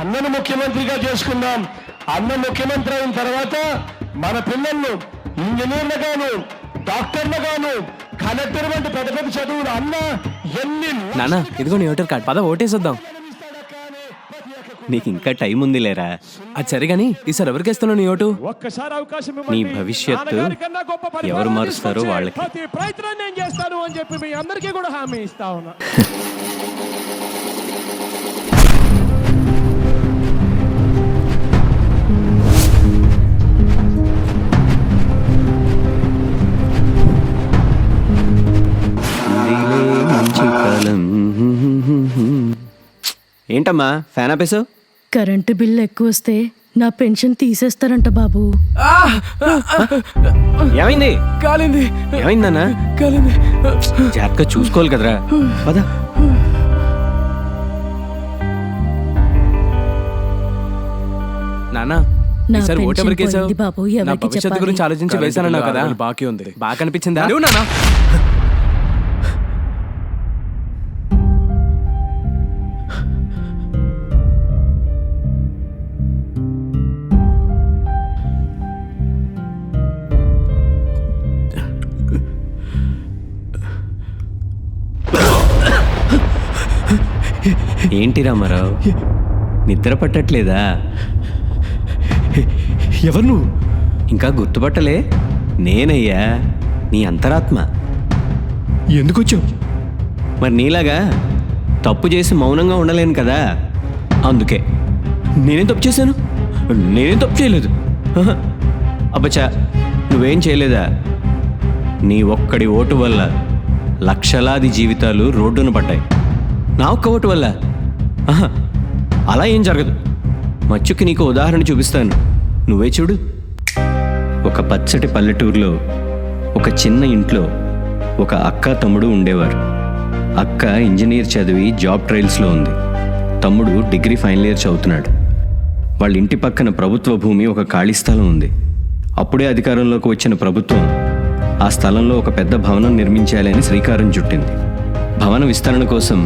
అన్నను ముఖ్యమంత్రిగా చేసుకుందాం. అన్న ముఖ్యమంత్రి అయిన తర్వాత మన పిల్లలను ఇంజనీర్లుగాను, డాక్టర్లుగాను, కలెక్టర్ వంటి పెద్ద పెద్ద చదువులు అన్న ఎన్ని నాన్న ఇదిగో నీ ఓటర్ కార్డ్, పద ఓటేసొద్దాం. నీకు ఇంకా టైం ఉంది లేరా. అది సరే గానీ ఈసారి ఎవరికి ఇస్తున్నావు నీ ఓటు? ఒక్కసారి అవకాశం నీ భవిష్యత్తు ఎవరు మారుస్తారో వాళ్ళకి. ప్రతి ప్రయత్నం నేను చేస్తాను అని చెప్పి మీ అందరికీ కూడా హామీ ఇస్తా ఉన్నా. ఏంటమ్మా ఫ్యాన్ ఆపేసావు? కరెంటు బిల్లు ఎక్కువ వస్తే నా పెన్షన్ తీసేస్తారంట బాబు. ఏమైంది? కాలింది. ఏమైందన్నా? కాలింది. జాగ్రత్తగా చూసుకోవాలి కదరా. పద. నాన్న నా ఈసారి ఓటు పెన్షన్ ఎవరికి వేసావు? పోయింది బాబు, నా ఎవరికి భవిష్యత్తు చెప్పాలి? గురించి ఆలోచించి వేసానన్నావు కదా, బాకీ ఉంది. బాగా కనిపించిందా? నాన్న ఏంటి రామారావు, నిద్ర పట్టట్లేదా? ఎవరు నువ్వు? ఇంకా గుర్తుపట్టలే? నేనయ్యా, నీ అంతరాత్మ. ఎందుకు వచ్చావు? మరి నీలాగా తప్పు చేసి మౌనంగా ఉండలేను కదా, అందుకే. నేనేం తప్పు చేశాను? నేనేం తప్పు చేయలేదు. అబ్బచ్చా, నువ్వేం చేయలేదా? నీ ఒక్కడి ఓటు వల్ల లక్షలాది జీవితాలు రోడ్డున పడ్డాయి. నా ఒక్క ఓటు వల్ల అలా ఏం జరగదు. మచ్చుకి నీకు ఉదాహరణ చూపిస్తాను, నువ్వే చూడు. ఒక పచ్చటి పల్లెటూరులో ఒక చిన్న ఇంట్లో ఒక అక్క తమ్ముడు ఉండేవారు. అక్క ఇంజనీర్ చదివి జాబ్ ట్రయల్స్లో ఉంది. తమ్ముడు డిగ్రీ ఫైనల్ ఇయర్ చదువుతున్నాడు. వాళ్ళ ఇంటి పక్కన ప్రభుత్వ భూమి ఒక ఖాళీ స్థలం ఉంది. అప్పుడే అధికారంలోకి వచ్చిన ప్రభుత్వం ఆ స్థలంలో ఒక పెద్ద భవనం నిర్మించాలి అని శ్రీకారం చుట్టింది. భవన విస్తరణ కోసం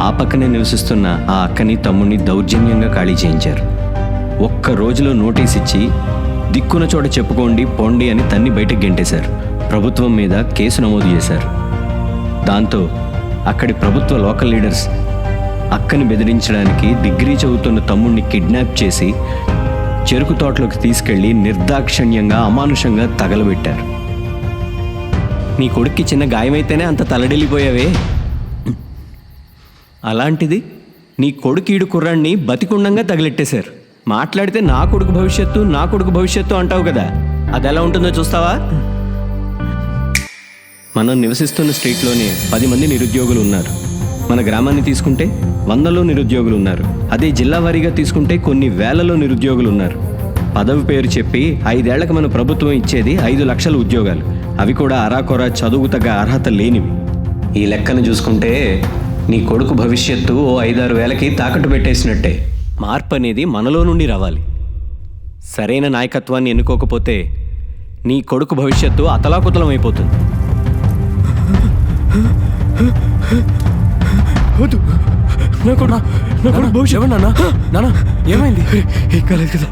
ఆ పక్కనే నివసిస్తున్న ఆ అక్కని తమ్ముడిని దౌర్జన్యంగా ఖాళీ చేయించారు. ఒక్క రోజులో నోటీస్ ఇచ్చి దిక్కున చోట చెప్పుకోండి పోండి అని తన్ని బయటకు గెంటేశారు. ప్రభుత్వం మీద కేసు నమోదు చేశారు. దాంతో అక్కడి ప్రభుత్వ లోకల్ లీడర్స్ అక్కని బెదిరించడానికి డిగ్రీ చదువుతున్న తమ్ముడిని కిడ్నాప్ చేసి చెరుకు తోటలోకి తీసుకెళ్లి నిర్దాక్షిణ్యంగా అమానుషంగా తగలబెట్టారు. నీ కొడుక్కి చిన్న గాయమైతేనే అంత తలడిల్లిపోయావే, అలాంటిది నీ కొడుకీడు కుర్రాన్ని బతికుండంగా తగిలెట్టేశారు. మాట్లాడితే నా కొడుకు భవిష్యత్తు నా కొడుకు భవిష్యత్తు అంటావు కదా, అది ఎలా ఉంటుందో చూస్తావా? మనం నివసిస్తున్న స్ట్రీట్లోనే 10 మంది నిరుద్యోగులు ఉన్నారు. మన గ్రామాన్ని తీసుకుంటే 100లో నిరుద్యోగులు ఉన్నారు. అదే జిల్లా వారీగా తీసుకుంటే కొన్ని వేలలో నిరుద్యోగులు ఉన్నారు. పదవి పేరు చెప్పి 5 ఏళ్లకు మన ప్రభుత్వం ఇచ్చేది 5 లక్షల ఉద్యోగాలు. అవి కూడా అరాకొరా చదువు తగ్గ అర్హత లేనివి. ఈ లెక్కను చూసుకుంటే నీ కొడుకు భవిష్యత్తు ఓ 5-6 వేలకి తాకట్టు పెట్టేసినట్టే. మార్పు అనేది మనలో నుండి రావాలి. సరైన నాయకత్వాన్ని ఎన్నుకోకపోతే నీ కొడుకు భవిష్యత్తు అతలాకుతలం అయిపోతుంది. భవిష్యత్తు నాన్న, నాన్న ఏమైంది? ఏం కాలేదు కదా?